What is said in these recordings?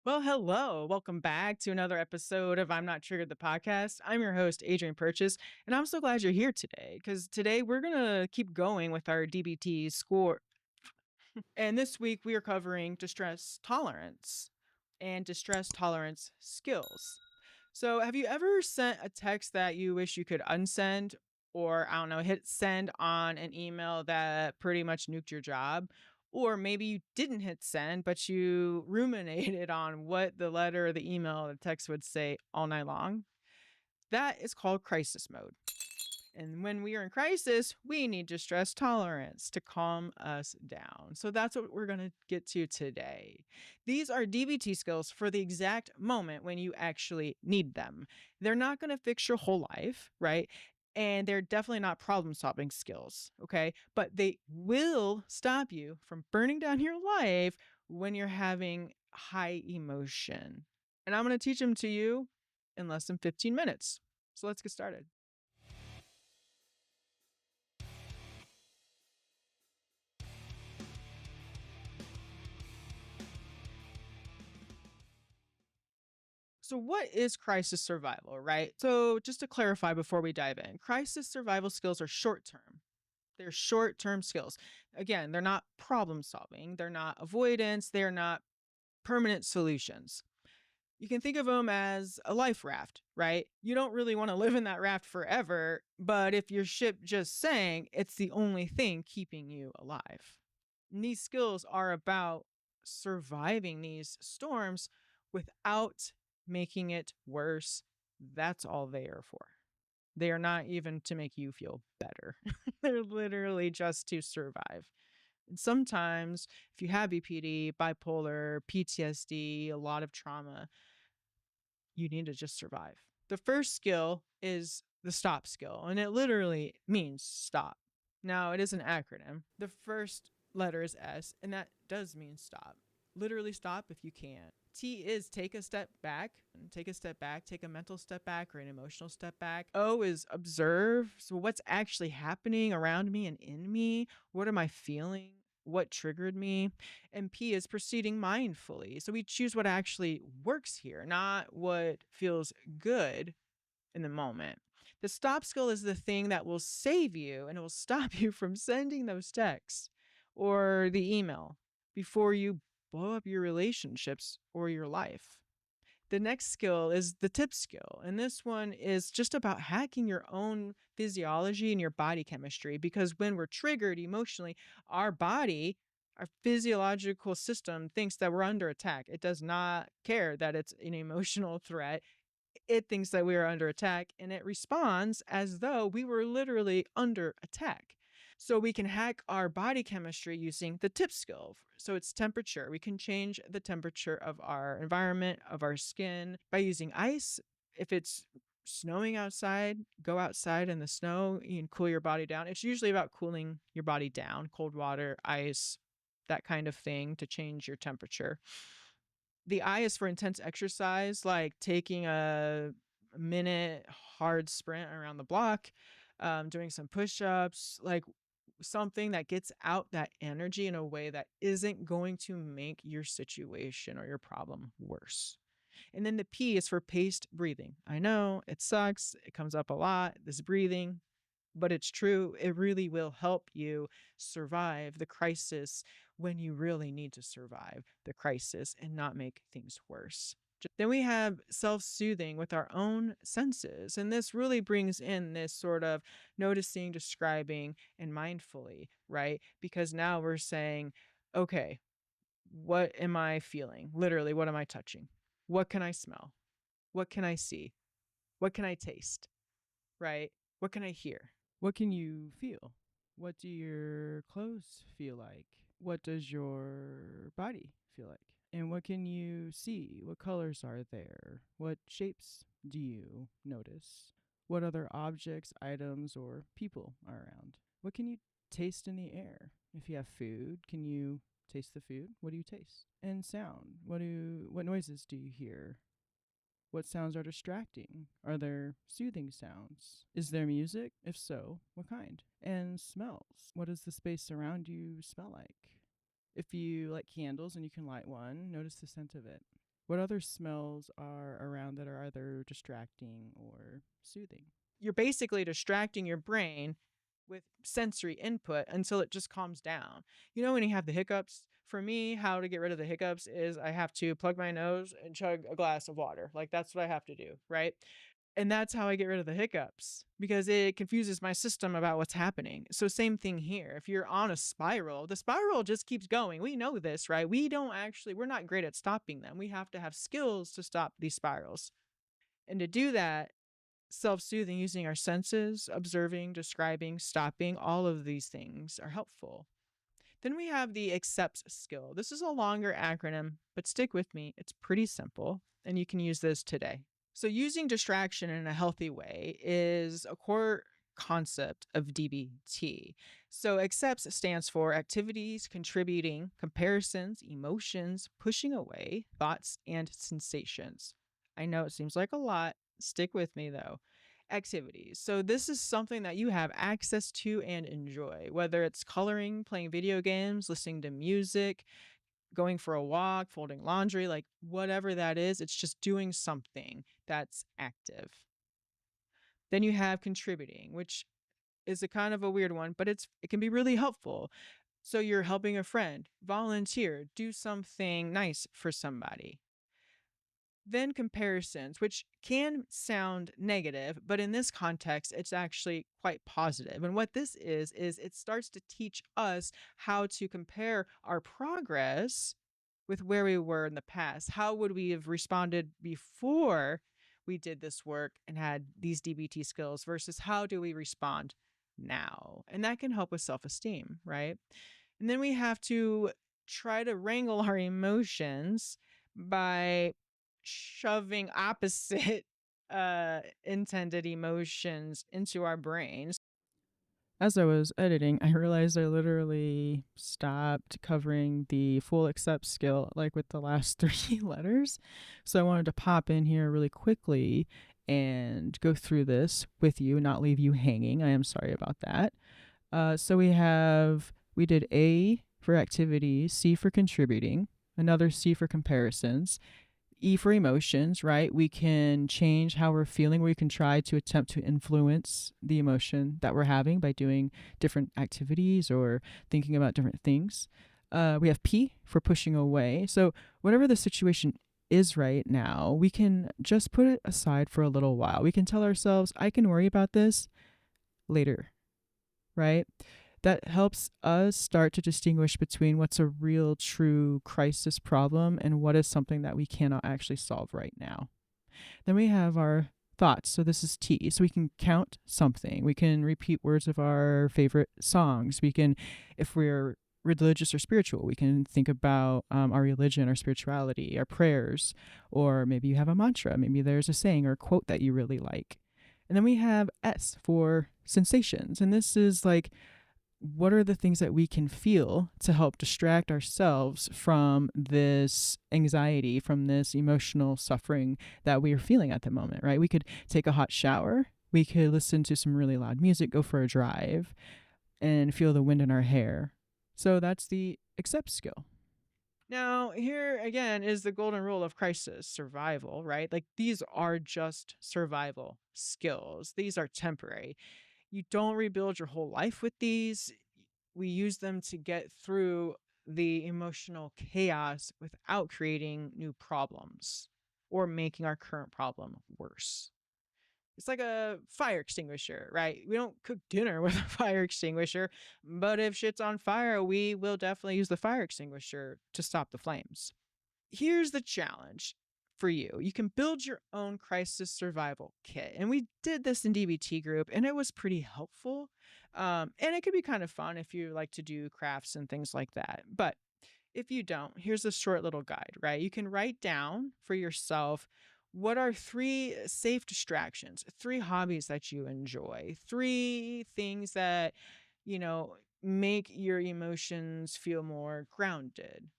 Well, hello. Welcome back to another episode of I'm Not Triggered, the podcast. I'm your host, Adrian Purchase, and I'm so glad you're here today because today we're going to keep going with our DBT score. And this week we are covering distress tolerance and distress tolerance skills. So, have you ever sent a text that you wish you could unsend, or I don't know, hit send on an email that pretty much nuked your job? Or maybe you didn't hit send, but you ruminated on what the letter, the email, or the text would say all night long? That is called crisis mode. And when we are in crisis, we need distress tolerance to calm us down. So that's what we're going to get to today. These are DBT skills for the exact moment when you actually need them. They're not going to fix your whole life, right? And they're definitely not problem solving skills, okay? But they will stop you from burning down your life when you're having high emotion. And I'm going to teach them to you in less than 15 minutes. So let's get started. So, what is crisis survival, right? So, just to clarify before we dive in, crisis survival skills are short term. They're short term skills. Again, they're not problem solving, they're not avoidance, they're not permanent solutions. You can think of them as a life raft, right? You don't really want to live in that raft forever, but if your ship just sank, it's the only thing keeping you alive. And these skills are about surviving these storms without making it worse. That's all they are for. They are not even to make you feel better. They're literally just to survive. And sometimes, if you have BPD, bipolar, PTSD, a lot of trauma, you need to just survive. The first skill is the stop skill, and it literally means stop. Now, it is an acronym. The first letter is S, and that does mean stop. Literally stop if you can. T is take a step back, take a mental step back or an emotional step back. O is observe. So, what's actually happening around me and in me? What am I feeling? What triggered me? And P is proceeding mindfully. So, we choose what actually works here, not what feels good in the moment. The stop skill is the thing that will save you and it will stop you from sending those texts or the email before you blow up your relationships or your life. The next skill is the tip skill. And this one is just about hacking your own physiology and your body chemistry. Because when we're triggered emotionally, our body, our physiological system thinks that we're under attack. It does not care that it's an emotional threat. It thinks that we are under attack and it responds as though we were literally under attack. So we can hack our body chemistry using the tip skill. So it's temperature. We can change the temperature of our environment, of our skin by using ice. If it's snowing outside, go outside in the snow. You can cool your body down. It's usually about cooling your body down, cold water, ice, that kind of thing to change your temperature. The I is for intense exercise, like taking a minute hard sprint around the block, doing some push-ups, like something that gets out that energy in a way that isn't going to make your situation or your problem worse. And then the P is for paced breathing. I know it sucks. It comes up a lot, this breathing, but it's true. It really will help you survive the crisis when you really need to survive the crisis and not make things worse. Then we have self-soothing with our own senses. And this really brings in this sort of noticing, describing, and mindfully, right? Because now we're saying, okay, what am I feeling? Literally, what am I touching? What can I smell? What can I see? What can I taste? Right? What can I hear? What can you feel? What do your clothes feel like? What does your body feel like? And what can you see? What colors are there? What shapes do you notice? What other objects, items, or people are around? What can you taste in the air? If you have food, can you taste the food? What do you taste? And sound. What noises do you hear? What sounds are distracting? Are there soothing sounds? Is there music? If so, what kind? And smells. What does the space around you smell like? If you like candles and you can light one, notice the scent of it. What other smells are around that are either distracting or soothing? You're basically distracting your brain with sensory input until it just calms down. You know, when you have the hiccups, for me, how to get rid of the hiccups is I have to plug my nose and chug a glass of water. Like that's what I have to do, right? And that's how I get rid of the hiccups because it confuses my system about what's happening. So, same thing here. If you're on a spiral, the spiral just keeps going. We know this, right? We're not great at stopping them. We have to have skills to stop these spirals. And to do that, self soothing using our senses, observing, describing, stopping, all of these things are helpful. Then we have the accepts skill. This is a longer acronym, but stick with me. It's pretty simple, and you can use this today. So, using distraction in a healthy way is a core concept of DBT. So, accepts stands for activities, contributing, comparisons, emotions, pushing away, thoughts, and sensations. I know it seems like a lot. Stick with me though. Activities. So, this is something that you have access to and enjoy, whether it's coloring, playing video games, listening to music, going for a walk, folding laundry, like whatever that is, it's just doing something that's active. Then you have contributing, which is a kind of a weird one, but it can be really helpful. So you're helping a friend, volunteer, do something nice for somebody. Then comparisons, which can sound negative, but in this context, it's actually quite positive. And what this is it starts to teach us how to compare our progress with where we were in the past. How would we have responded before we did this work and had these DBT skills versus how do we respond now? And that can help with self esteem, right? And then we have to try to wrangle our emotions by shoving opposite intended emotions into our brains. As I was editing, I realized I literally stopped covering the full accept skill, like with the last 3 letters. So I wanted to pop in here really quickly and go through this with you, not leave you hanging. I am sorry about that. So we did A for activities, C for contributing, another C for comparisons, E for emotions, right? We can change how we're feeling. We can try to attempt to influence the emotion that we're having by doing different activities or thinking about different things. We have P for pushing away. So, whatever the situation is right now, we can just put it aside for a little while. We can tell ourselves, I can worry about this later, right? That helps us start to distinguish between what's a real, true crisis problem and what is something that we cannot actually solve right now. Then we have our thoughts. So this is T. So we can count something. We can repeat words of our favorite songs. We can, if we're religious or spiritual, we can think about our religion, our spirituality, our prayers, or maybe you have a mantra. Maybe there's a saying or a quote that you really like. And then we have S for sensations. And this is like, what are the things that we can feel to help distract ourselves from this anxiety, from this emotional suffering that we are feeling at the moment, right? We could take a hot shower. We could listen to some really loud music, go for a drive, and feel the wind in our hair. So that's the accept skill. Now, here again is the golden rule of crisis survival, right? Like these are just survival skills, these are temporary. You don't rebuild your whole life with these. We use them to get through the emotional chaos without creating new problems or making our current problem worse. It's like a fire extinguisher, right? We don't cook dinner with a fire extinguisher, but if shit's on fire, we will definitely use the fire extinguisher to stop the flames. Here's the challenge for you. You can build your own crisis survival kit. And we did this in DBT group and it was pretty helpful. And it could be kind of fun if you like to do crafts and things like that. But if you don't, here's a short little guide, right? You can write down for yourself what are 3 safe distractions, 3 hobbies that you enjoy, 3 things that, you know, make your emotions feel more grounded.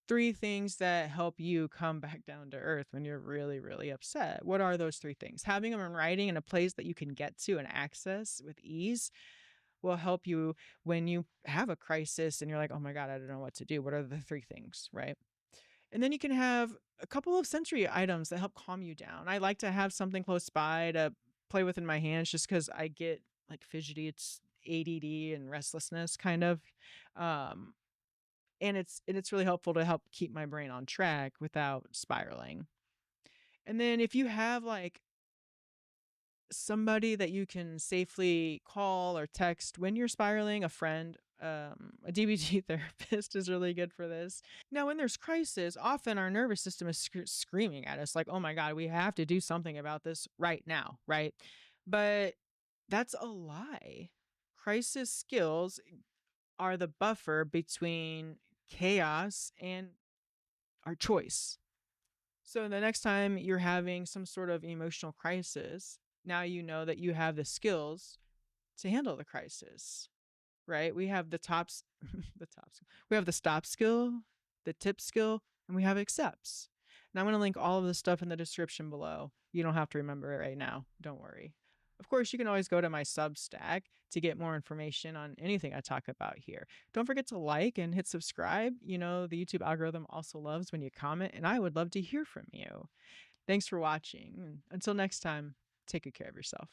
3 things that help you come back down to earth when you're really, really upset. What are those 3 things? Having them in writing in a place that you can get to and access with ease will help you when you have a crisis and you're like, oh my God, I don't know what to do. What are the 3 things, right? And then you can have A couple of sensory items that help calm you down. I like to have something close by to play with in my hands just because I get like fidgety. It's ADD and restlessness kind of. Um, and it's really helpful to help keep my brain on track without spiraling. And then if you have like somebody that you can safely call or text when you're spiraling, a friend, a DBT therapist is really good for this. Now, when there's crisis, often our nervous system is screaming at us like, "Oh my god, we have to do something about this right now," right? But that's a lie. Crisis skills are the buffer between chaos and our choice. So the next time you're having some sort of emotional crisis, now you know that you have the skills to handle the crisis, right? We have the tops, the tops. We have the stop skill, the tip skill, and we have accepts. And I'm going to link all of this stuff in the description below. You don't have to remember it right now. Don't worry. Of course, you can always go to my Substack to get more information on anything I talk about here. Don't forget to like and hit subscribe. You know, the YouTube algorithm also loves when you comment, and I would love to hear from you. Thanks for watching. Until next time, take good care of yourself.